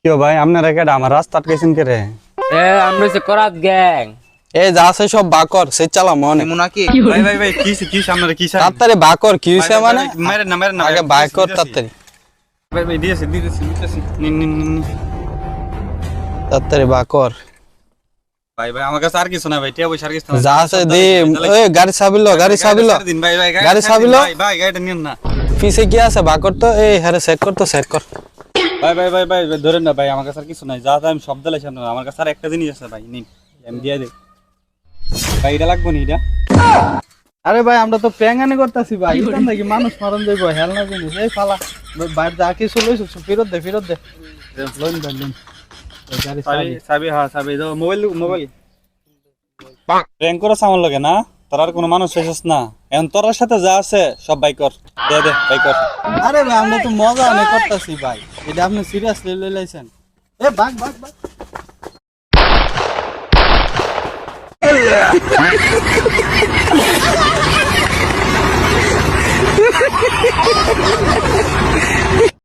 কেউ ভাই আপনারা কেডা আমার রাস্তা আটকাইছেন কে রে? আমরা হচ্ছে করাত গ্যাং। এই যা আছে সব বাকর সে চালাম মনে নাকি ভাই ভাই ভাই কি আপনারা কি চাই? তাড়াতাড়ি বাকর কি হইছে মানে মেরেন না আগে বাকর তাড়াতাড়ি ভাই ভাই দিয়েছি নিন নিন নিন নিন। তাড়াতাড়ি বাকর ভাই ভাই আমার কাছে আর কিছু না ভাই টিয়া পয়সা আর কিছু না যা আছে দি ওই গাড়ি চাবিলো দিন ভাই ভাই গাড়ি চাবিলো ভাই ভাই গাড়িটা নিন না পিছে কি আছে বাকর তো এই হারে সেট কর ভাই ভাই ভাই ভাই ধরেন না ভাই আমার কাছে আর কিছু নাই যা যা আমি সব দিলাইছি আপনারা আমার কাছে আর একটা জিনিস আছে ভাই নিন আমি দিয়ে দেই ভাই এটা লাগবে নি এটা আরে ভাই আমরা তো প্যাঙ্গানি করতেছি ভাই এটা নাকি মানুষ মারন যাইব হেলনা জিনিস এই ফালা বাইরে যা কিছু লইছ ফেরত দে লোন লোন গাড়ি সাবি হ্যাঁ সাবি দাও মোবাইল প্র্যাঙ্ক করা সামান লাগে না তোর আর কোনো মানুষ শেষ না এখন তোর সাথে যা আছে সব বাইকর দে বাইকর আরে ভাই আমরা তো মজা অনেক করতেছি ভাই এটা আপনি সিরিয়াসলি লইলাইছেন এ বাগ বাগ বাগ